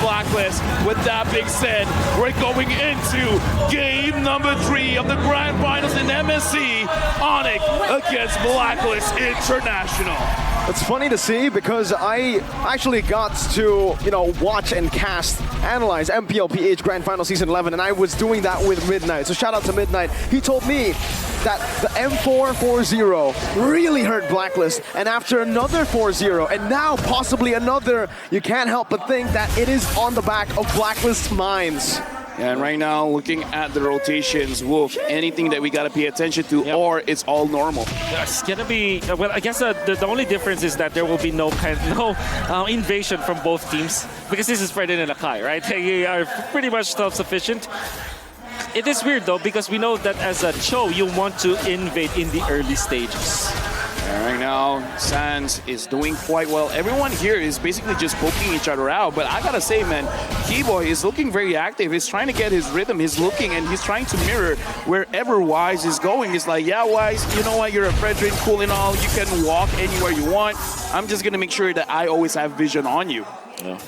Blacklist. With that being said, we're going into game number 3 of the Grand Finals in MSC. Onic against Blacklist International. It's funny to see because I actually got to, watch and analyze MPLPH Grand Final Season 11, and I was doing that with Midnight. So shout out to Midnight. He told me that the M4-4-0 really hurt Blacklist, and after another 4-0, and now possibly another, you can't help but think that it is on the back of Blacklist's minds. And right now, looking at the rotations, Wolf, anything that we got to pay attention to, or it's all normal? It's going to be, well, I guess the only difference is that there will be no invasion from both teams, because this is Fredin and Akai, right? They are pretty much self-sufficient. It is weird, though, because we know that as a Cho, you want to invade in the early stages. And right now, Sans is doing quite well. Everyone here is basically just poking each other out. But I gotta say, man, Keyboy is looking very active. He's trying to get his rhythm. He's looking and he's trying to mirror wherever Wise is going. He's like, yeah, Wise, you know what? You're a Fredrin, cool and all. You can walk anywhere you want. I'm just gonna make sure that I always have vision on you. Yeah.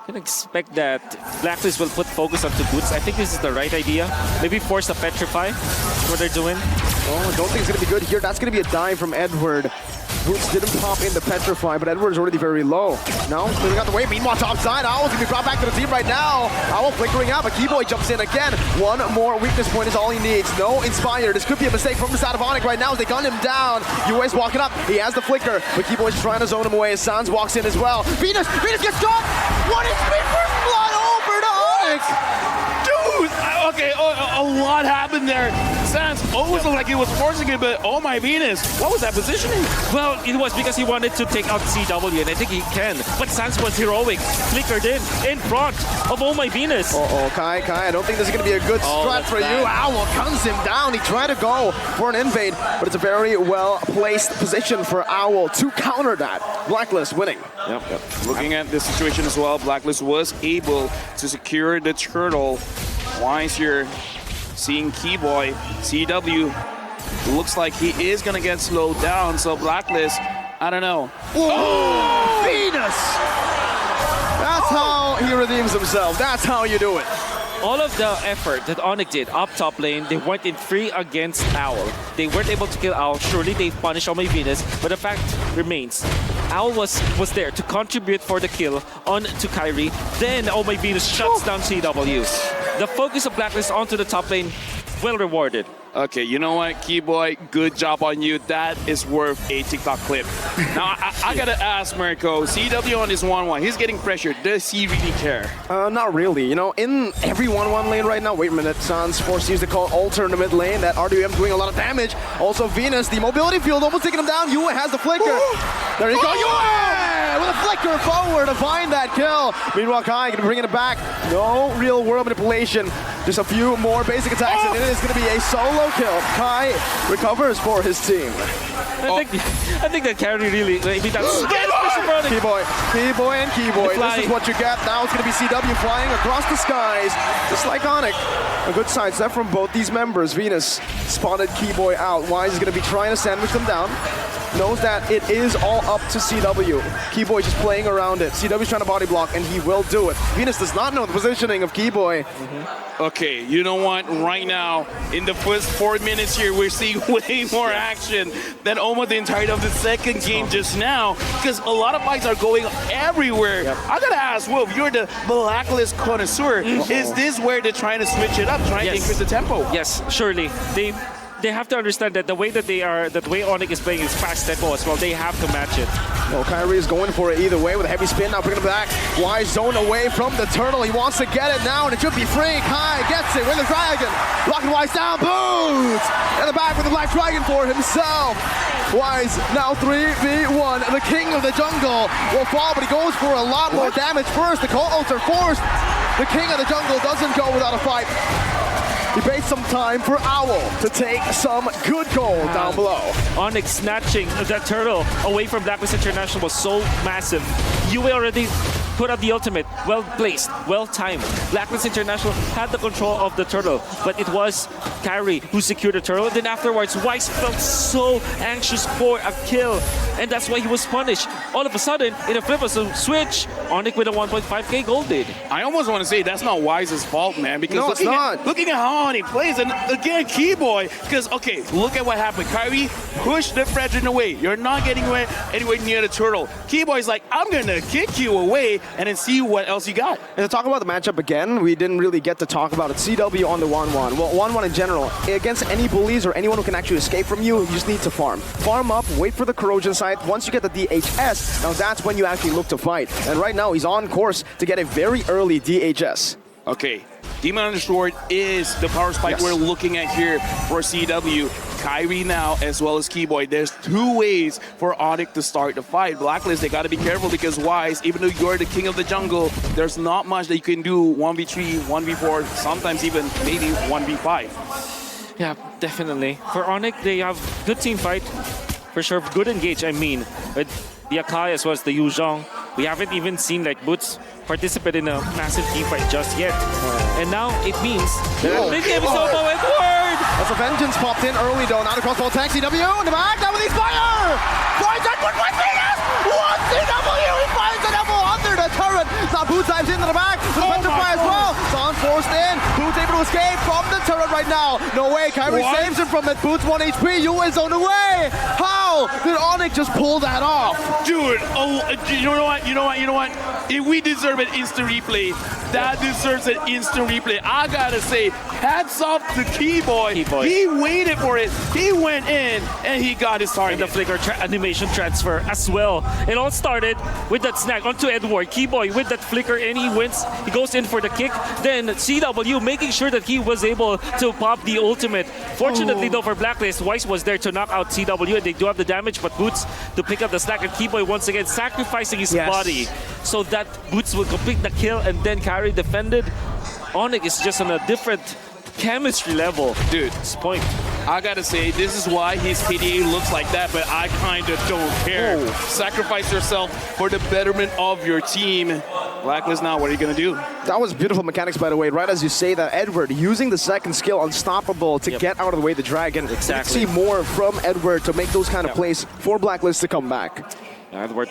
I can expect that Blacklist will put focus onto Boots. I think this is the right idea. Maybe force a Petrify. That's what they're doing. Oh, I don't think it's going to be good here. That's going to be a dive from Edward. Boots didn't pop in the Petrify, but Edward is already very low. No, clearing out the way. Meanwhile, top side, Owl's going to be brought back to the team right now. Owl flickering out, but Keyboy jumps in again. One more weakness point is all he needs. No Inspire. This could be a mistake from the side of Onic right now as they gun him down. US walking up. He has the flicker, but Keyboy's trying to zone him away as Sans walks in as well. Venus gets caught! What is first blood over to Onic? Dude, okay, a lot happened there. Sans always looked like he was forcing it, but oh my Venus, what was that positioning? Well, it was because he wanted to take out CW, and I think he can. But Sans was heroic, flickered in front of Oh My Venus. Kai, I don't think this is going to be a good strat for you. Owl guns him down. He tried to go for an invade, but it's a very well-placed position for Owl to counter that. Blacklist winning. Yep. Looking at this situation as well, Blacklist was able to secure the turtle. Wise here, seeing Keyboy, CW, looks like he is gonna get slowed down, so Blacklist, I don't know. Oh! Venus! That's how he redeems himself. That's how you do it. All of the effort that Onic did up top lane, they went in 3 against Owl. They weren't able to kill Owl. Surely they punished Oh My Venus, but the fact remains, Owl was there to contribute for the kill on to Kyrie. Then Oh My Venus shuts down CW. The focus of Blacklist onto the top lane, well rewarded. Okay, you know what, Keyboy, good job on you. That is worth a TikTok clip. Now, I gotta ask Mirko, CW on this 1-1, he's getting pressured. Does he really care? Not really. In every 1-1 lane right now, wait a minute, Sans forced to call Alter in the mid lane. That RWM doing a lot of damage. Also, Venus, the mobility field almost taking him down. Yue has the flicker. There you go, Yue! With a flicker forward to find that kill. Meanwhile, Kai gonna be bringing it back. No real world manipulation. Just a few more basic attacks, and it is gonna be a solo kill. Kai recovers for his team. I think that carry really, maybe that's Keyboy and Keyboy. This is what you get. Now it's going to be CW flying across the skies, just like Onic. A good sidestep from both these members. Venus spotted Keyboy out. Wise is going to be trying to sandwich them down. Knows that it is all up to CW. Keyboy just playing around it. CW's trying to body block, and he will do it. Venus does not know the positioning of Keyboy. Okay, you know what? Right now, in the first 4 minutes here, we're seeing way more action than almost the entirety of the second game just now, because a lot of fights are going everywhere. I gotta ask, Wolf, you're the Blacklist connoisseur. Is this where they're trying to switch it up, trying to increase the tempo? Yes, surely. They have to understand that the way that the way Onic is playing is fast tempo as well. They have to match it. Well, Kyrie is going for it either way with a heavy spin. Now bringing him back. Wise zone away from the turtle. He wants to get it now, and it should be free. Kai gets it with the dragon. Blocking Wise down. Boots! In the back with the Black Dragon for himself. Wise now 3v1. The king of the jungle will fall, but he goes for a lot more damage first. The Cold Ults are forced. The king of the jungle doesn't go without a fight. He paid some time for Owl to take some good gold down below. Onic snatching that turtle away from Blacklist International was so massive. Yue already put out the ultimate. Well placed, well timed. Blacklist International had the control of the turtle, but it was Kyrie who secured the turtle. And then afterwards, Wise felt so anxious for a kill, and that's why he was punished. All of a sudden, in a flip of a switch, Onic with a 1.5k gold lead. I almost want to say that's not Wise's fault, man, because No, it's not. looking at how Onic plays, and again, Keyboy, because, okay, look at what happened. Kyrie pushed the Fredrin away. You're not getting anywhere near the turtle. Keyboy's like, I'm going to kick you away and then see what else you got. And to talk about the matchup again, we didn't really get to talk about it. CW on the 1-1. Well, 1-1 in general. Against any bullies or anyone who can actually escape from you, you just need to farm. Farm up, wait for the corrosion site. Once you get the DHS, now that's when you actually look to fight. And right now, he's on course to get a very early DHS. Okay, Demon Undersword is the power spike Yes. we're looking at here for CW. Kyrie now, as well as Keyboy. There's two ways for Onic to start the fight. Blacklist, they got to be careful because Wise, even though you're the king of the jungle, there's not much that you can do 1v3, 1v4, sometimes even maybe 1v5. Yeah, definitely. For Onic, they have good team fight. For sure, good engage, I mean. With the Akai as well as the Yuzhong. We haven't even seen like Boots participate in a massive team fight just yet. And now it means Oh. big game is over with Word! As a Vengeance popped in early though, not across ball tank, CW in the back, down with the Spire! Finds Edward with Venus! One CW, he finds an elbow under the turret! Now Boots dives into the back, the defensive fire as well! Son forced in, Boots able to escape from the turret right now! No way, Kyrie What? saves him from it, Boots 1 HP, UA's on the way! How did Onic just pull that off? Dude, oh, you know what? If we deserve an instant replay, that deserves an instant replay. I gotta say, hats off to Keyboy. Keyboy. He waited for it. He went in and he got his And the target. flicker animation transfer as well. It all started with that snag onto Edward. Keyboy with that flicker and he wins. He goes in for the kick. Then CW making sure that he was able to pop the ultimate. Fortunately though for Blacklist, Wise was there to knock out CW and they do have the damage, but Boots to pick up the snack, and Keyboy once again sacrificing his Yes. body so that Boots will complete the kill and then Carry defended. Onic is just on a different chemistry level. Dude, This point. I gotta say, this is why his KDA looks like that, but I kinda don't care. Oh. Sacrifice yourself for the betterment of your team. Blacklist now, what are you gonna do? That was beautiful mechanics, by the way. Right as you say that, Edward using the second skill, Unstoppable, to Yep. get out of the way of the dragon. Exactly. You can see more from Edward to make those kind of Yep. plays for Blacklist to come back. Edward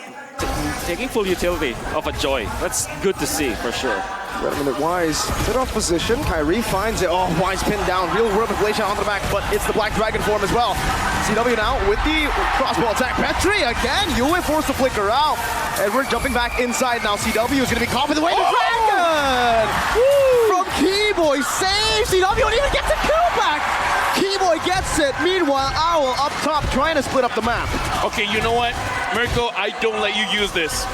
taking full utility of a joy. That's good to see for sure. Wait a minute, Wise. Bit off position. Kyrie finds it. Oh, Wise pinned down. Real world manipulation on the back, but it's the Black Dragon form as well. CW now with the crossbow attack. Petri again. Yue forced to flicker out. Edward jumping back inside now. CW is going to be caught with the way. The dragon! From Keyboy saves CW and even gets a kill back. Keyboy gets it. Meanwhile, Owl up top trying to split up the map. Okay, you know what? Mirko, I don't let you use this.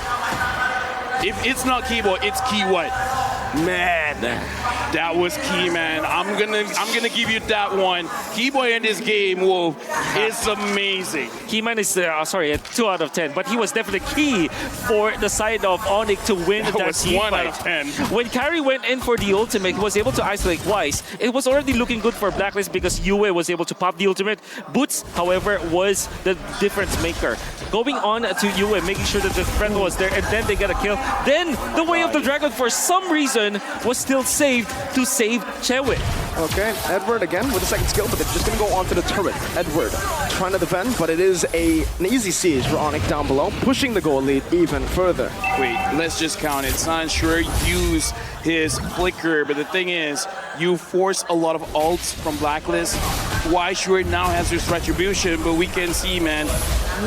If it's not Keyboy, it's Key what? Man, that was key, man. I'm gonna give you that one. Keyboy in this game, whoa, is amazing. Keyman is, sorry, a 2 out of 10, but he was definitely key for the side of Onic to win that was team 1 fight. out of 10. When Carry went in for the ultimate, he was able to isolate Wise. It was already looking good for Blacklist because Yue was able to pop the ultimate. Boots, however, was the difference maker. Going on to Yue, making sure that the friend was there, and then they get a kill. Then the Way of the Dragon, for some reason, was still saved to save Chewit. Okay, Edward again with the second skill, but they're just going to go onto the turret. Edward trying to defend, but it is an easy siege for Onic down below, pushing the goal lead even further. Wait, let's just count it. San sure use his flicker, but the thing is, you force a lot of ults from Blacklist. Why sure now has his retribution, but we can see, man,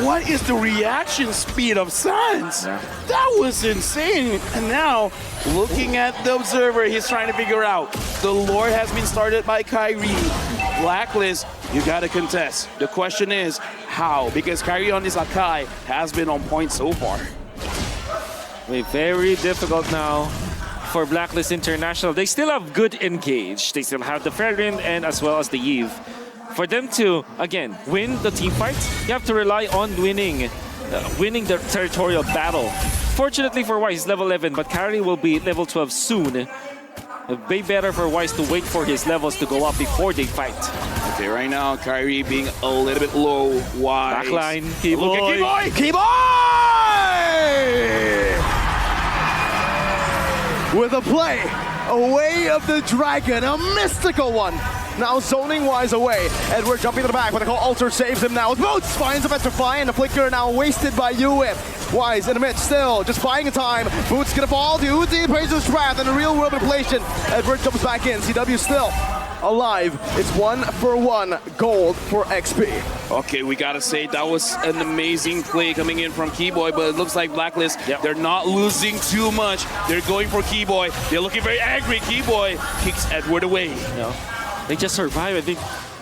what is the reaction speed of Sans? That was insane. And now, looking at the observer, he's trying to figure out. The lore has been started by Kyrie. Blacklist, you gotta contest. The question is, how? Because Kyrie on this Akai has been on point so far. Very difficult now for Blacklist International. They still have good engage. They still have the Fairwind and as well as the Eve. For them to, again, win the team fights, you have to rely on winning the territorial battle. Fortunately for Wise, he's level 11, but Kyrie will be level 12 soon. It'd be better for Wise to wait for his levels to go up before they fight. Okay, right now, Kyrie being a little bit low. Why? Backline, Look at Keyboy. Keyboy! Keyboy! with a play. Away of the Dragon, a mystical one. Now zoning Wise away. Edward jumping to the back, but the call Alter saves him now. Boots finds a Petrify, and the flicker now wasted by Uwip. Wise in the mid still, just buying time. Boots gonna fall to Uzi, Praiser's Wrath, and a real world manipulation. Edward jumps back in, CW still alive. It's 1-for-1 gold for XP. Okay, we gotta say that was an amazing play coming in from Keyboy, but it looks like Blacklist, they're not losing too much. They're going for Keyboy. They're looking very angry. Keyboy kicks Edward away. No. They just survive. I think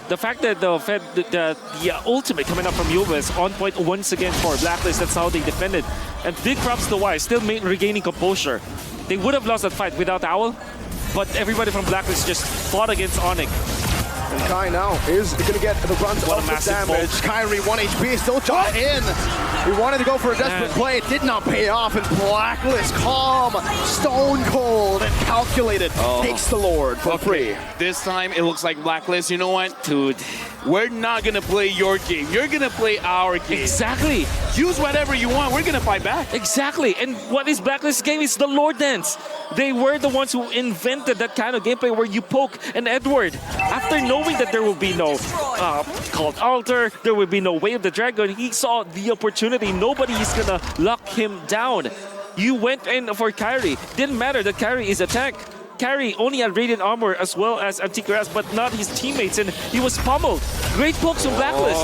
the fact that the ultimate coming up from Yuba is on point once again for Blacklist. That's how they defended. And big props to Wise, still regaining composure. They would have lost that fight without Owl, but everybody from Blacklist just fought against Onic. And Kai now is going to get the brunt of the damage. Kyrie 1 HP, still jumped in. He wanted to go for a desperate play. It did not pay off. And Blacklist, calm, stone cold, and calculated, takes the Lord for free. This time it looks like Blacklist. You know what, dude? We're not gonna play your game. You're gonna play our game. Exactly. Use whatever you want. We're gonna fight back. Exactly. And what is Blacklist's game? It's the Lord Dance. They were the ones who invented that kind of gameplay where you poke an Edward. After knowing that there will be no called Altar, there will be no Way of the Dragon, he saw the opportunity. Nobody is gonna lock him down. You went in for Kyrie. Didn't matter that Kyrie is a tank. Kyrie only had Radiant Armor as well as Anticuras, but not his teammates, and he was pummeled. Great pokes from Blacklist.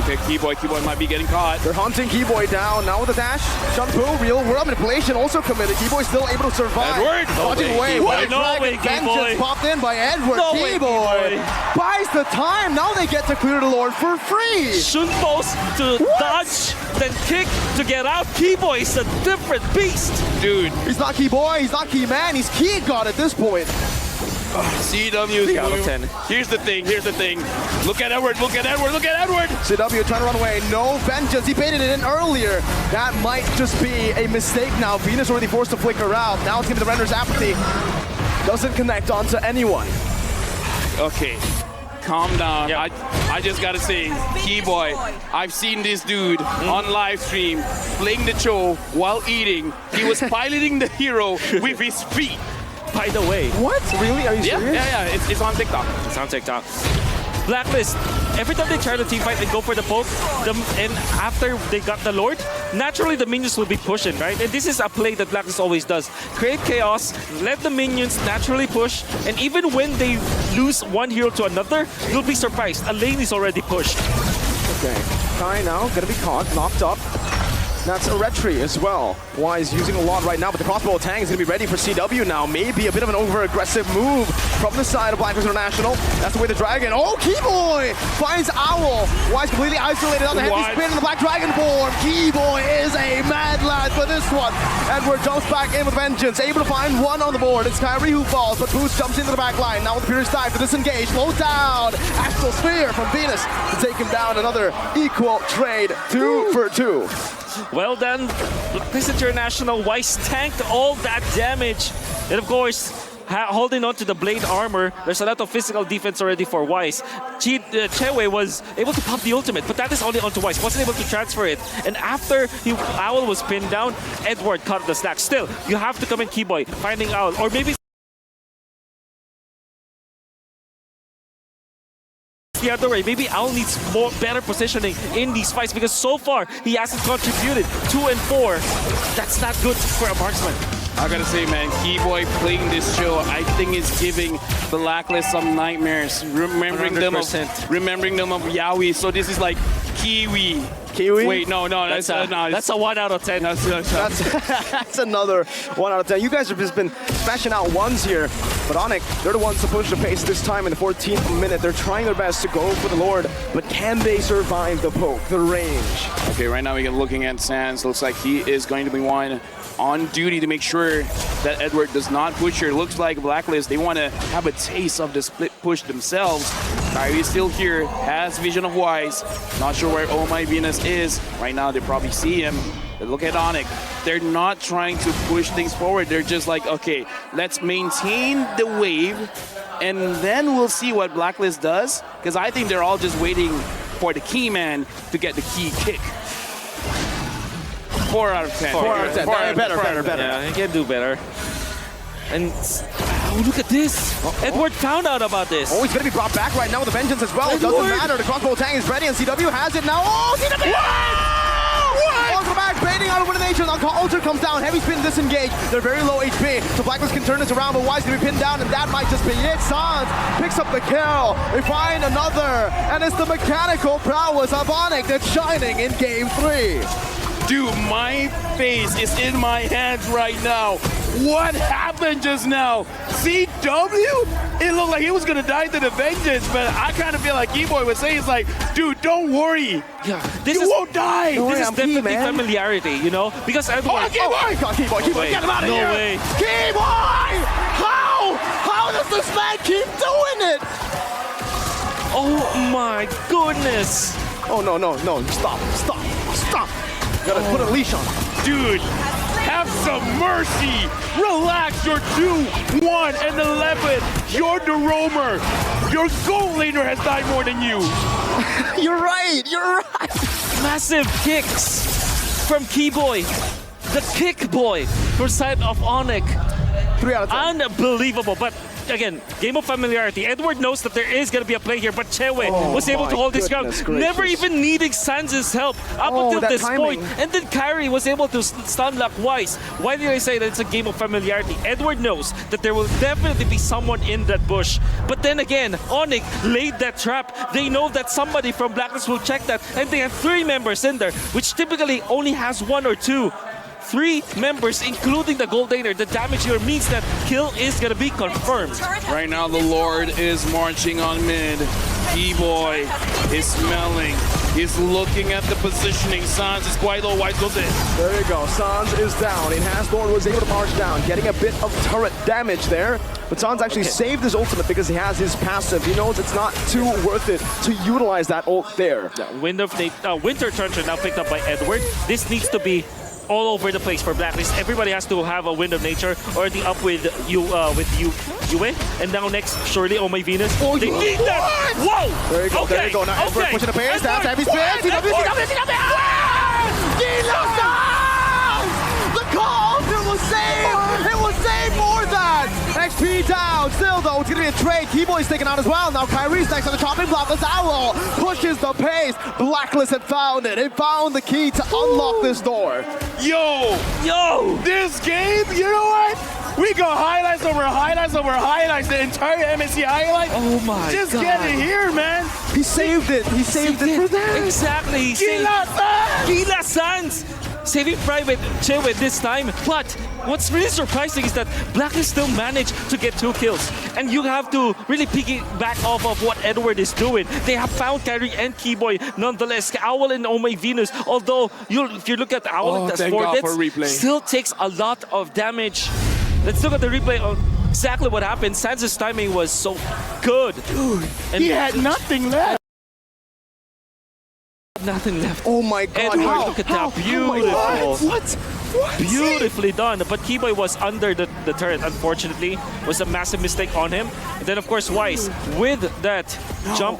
Okay, Keyboy. Keyboy might be getting caught. They're hunting Keyboy down. Now with the dash. Shampoo, real world manipulation also committed. Keyboy still able to survive. Edward! Dodging away. No way, Keyboy. Popped in by Edward. No way, Keyboy buys the time. Now they get to clear the Lord for free. Shunpos to dodge, then kick to get out. Keyboy is a different beast. Dude. He's not Keyboy. He's not Keyman. He's Key God at this point. CW is moving. 10. Here's the thing. Look at Edward. Look at Edward. Look at Edward. CW trying to run away. No vengeance. He baited it in earlier. That might just be a mistake now. Venus already forced to flicker out. Now it's going to be the Render's Apathy. Doesn't connect onto anyone. Okay. Calm down. Yep. I just gotta say, Keyboy, I've seen this dude on live stream playing the show while eating. He was piloting the hero with his feet. By the way. What? Really? Are you serious? Yeah. It's on TikTok. It's on TikTok. Blacklist, every time they try to team fight and go for the poke, and after they got the Lord, naturally the minions will be pushing, right? And this is a play that Blacklist always does. Create chaos, let the minions naturally push, and even when they lose one hero to another, you'll be surprised. A lane is already pushed. Okay. Kai now gonna be caught, knocked up. That's a retry as well. Wise using a lot right now, but the crossbow tank is going to be ready for CW now. Maybe a bit of an over-aggressive move from the side of Blacklist International. That's the way the Dragon. Oh, Keyboy finds Owl. Wise completely isolated on the heavy spin in the Black Dragon form. Keyboy is a mad lad for this one. Edward jumps back in with vengeance, able to find one on the board. It's Kyrie who falls, but Boost jumps into the back line. Now with the Furious Dive to disengage. Slows down. Astral Sphere from Venus to take him down. Another equal trade, 2 for 2. Well done, Blacklist International. Wise tanked all that damage. And of course, holding on to the blade armor, there's a lot of physical defense already for Wise. Chewe was able to pop the ultimate, but that is only onto Wise. Wasn't able to transfer it. And after Owl was pinned down, Edward caught the snack. Still, you have to come in Keyboy, finding Owl. Or maybe the other way. Maybe Owl needs better positioning in these fights because so far he hasn't contributed. 2 and 4. That's not good for a marksman. I gotta say, man, Keyboy playing this show, I think is giving Blacklist some nightmares. Remembering 100%. them of Yaoi. So this is like Kiwi. Kiwi? Wait, no, that's a 1 out of 10. That's another 1 out of 10. You guys have just been smashing out ones here, but Onic, they're the ones to push the pace this time in the 14th minute. They're trying their best to go for the Lord, but can they survive the poke, the range? Okay, right now we're looking at Sans. Looks like he is going to be one on duty to make sure that Edward does not push her. Looks like Blacklist, they want to have a taste of the split push themselves. Kyrie is still here, has vision of Wise. Not sure where Oh My Venus is. Right now they probably see him. But look at Onic. They're not trying to push things forward. They're just like, okay, let's maintain the wave and then we'll see what Blacklist does. Because I think they're all just waiting for the key man to get the key kick. 4 out of 10. 4 out of 10. Better. Yeah, he can do better. And oh, look at this. Edward found out about this. Oh, he's going to be brought back right now with a vengeance as well. It doesn't matter. The crossbow tang is ready and CW has it now. Oh, CW! Welcome back, baiting out of elimination. Ultra comes down, heavy spin disengage. They're very low HP, so Blacklist can turn this around, but Wise gonna be pinned down, and that might just be it. Sans picks up the kill. They find another, and it's the mechanical prowess of Onic that's shining in game 3. Dude, my face is in my hands right now. What happened just now? CW? It looked like he was gonna die to the vengeance, but I kind of feel like E-Boy was saying, it's like, dude, don't worry. Yeah, You won't die. This is I'm definitely man. familiarity, you know? Because Edward... Oh, Keyboy, way. get him out of No here! way. Keyboy! How does this man keep doing it? Oh my goodness. Oh, no, stop. Gotta put a leash on him. Dude, have some mercy. Relax, you're 2-1 and 11. You're the roamer. Your goal laner has died more than you. You're right. Massive kicks from Keyboy. The kick boy for side of Onic. 3 out of 10. Unbelievable, but again, game of familiarity. Edward knows that there is going to be a play here, but Chewe was able to hold his ground, goodness gracious. never even needing Sans' help up Oh, until that this timing. point. And then Kyrie was able to stun lock Wise. Why did I say that it's a game of familiarity? Edward knows that there will definitely be someone in that bush. But then again, Onic laid that trap. They know that somebody from Blacklist will check that, and they have 3 members in there, which typically only has 1 or 2. 3 members, including the gold laner. The damage here means that kill is gonna be confirmed. Right now, the Lord is marching on mid. E-Boy is smelling. He's looking at the positioning. Sans is quite low. Wise goes in. There you go. Sans is down. Lord was able to march down, getting a bit of turret damage there. But Sans actually saved his ultimate because he has his passive. He knows it's not too worth it to utilize that ult there. Winter Trencher now picked up by Edward. This needs to be all over the place for Blacklist. Everybody has to have a Wind of Nature or the up with Yue. And now next, surely, oh my Venus. Oh, they need that! Whoa! There you go, okay. there you go. Now Edward pushing the pairs. That's heavy spin. The call! It will save more than XP down. Still though, it's gonna be a trade. Keyboy's taken out as well. Now Kyrie's next on the chopping block. The Owl pushes the pace. Blacklist had found it. It found the key to unlock this door. Yo! This game, you know what? We go highlights over highlights over highlights. The entire MSC highlight. Oh my Just God. get it here, man. He saved it. He saved it for them. Exactly. Gila Sans! Saving Private Chewe this time, but what's really surprising is that Blacklist still managed to get 2 kills. And you have to really piggyback off of what Edward is doing. They have found Kyrie and Keyboy nonetheless. Owl and Oh My Venus, although if you look at Owl, that's thank 4 God hits, for replay. still takes a lot of damage. Let's look at the replay of exactly what happened. Sans' timing was so good. Dude, And he had nothing left. nothing left. Oh my God! Edward, look at that. Beautiful. What? Beautifully done, but Keyboy was under the turret, unfortunately. Was a massive mistake on him. And then, of course, Wise, with that jump,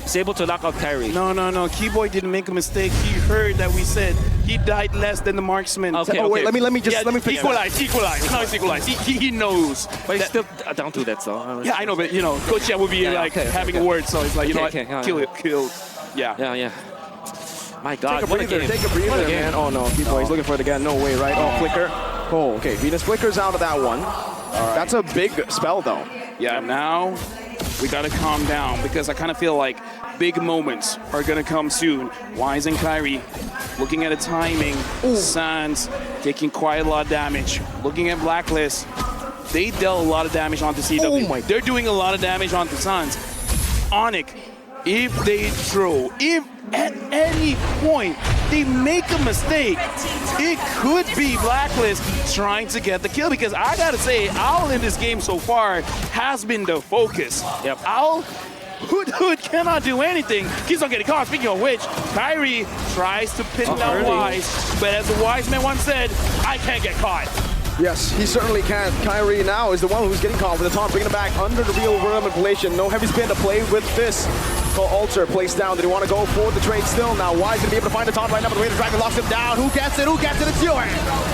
is able to knock out Kyrie. No. Keyboy didn't make a mistake. He heard that we said he died less than the marksman. Okay, Oh wait, okay. let me fix that. Equalize. Now it's equalized. He knows. But he's still down to that, so. Yeah, I know, but you know, Coach Chen would be having a word, so it's like, you know what, okay, kill. Yeah. Yeah. My God, Take a what a breather, game. take a breather, What a game. man. Oh no, Keyboy, he's looking for it again. No way, right? Oh, flicker. Oh, okay. Venus flickers out of that one. That's a big spell, though. Yeah, now we gotta calm down because I kind of feel like big moments are gonna come soon. Wise and Kyrie looking at the timing. Sans taking quite a lot of damage. Looking at Blacklist, they dealt a lot of damage onto CW. Oh my- They're doing a lot of damage onto Sans. Onic, if they throw, if at any point they make a mistake, it could be Blacklist trying to get the kill, because I gotta say, Owl in this game so far has been the focus. Yep. Owl, Hood cannot do anything. Keeps on getting caught. Speaking of which, Kyrie tries to pin down early. Wise, but as the Wise man once said, I can't get caught. Yes, he certainly can. Kyrie now is the one who's getting caught with the taunt, bringing it back under the real world manipulation. No heavy spin to play with this. call Alter placed down. Did he want to go for the trade still? Now Wise gonna be able to find the taunt right now, but the way the Dragon locks him down. Who gets it? Who gets it? It's Yue.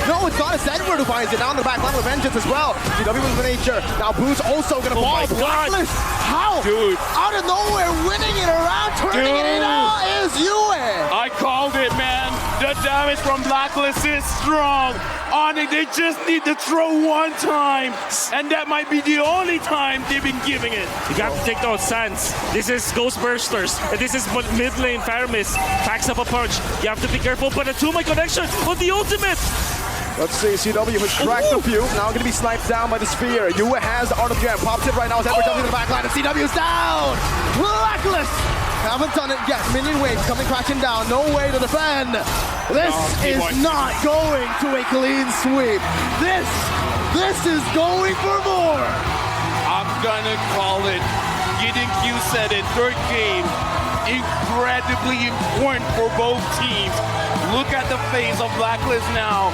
No, it's not. It's Edward who finds it. Down the back line with Vengeance as well. GW with the nature. Now Boots also gonna fall. my God. Blacklist. How? Dude. Out of nowhere, winning it around, turning it in all is Yue. I called it, man. The damage from Blacklist is strong. Onic, they just need to throw one time, and that might be the only time they've been giving it. You got to take those Sands. This is Ghost Bursters. And this is mid lane Faramis. Packs up a punch. You have to be careful, but a 2-my connection on the ultimate. Let's see, CW has cracked a few. Now going to be sniped down by the Sphere. Yue has the Art of Jam. Pops it right now as Edward jumps into the back line, and CW's down. Blacklist haven't done it yet. Minion wave coming crashing down. No way to defend. This is not going to a clean sweep. This is going for more. I'm gonna call it. Gideon Q said it. Third game, incredibly important for both teams. Look at the face of Blacklist now.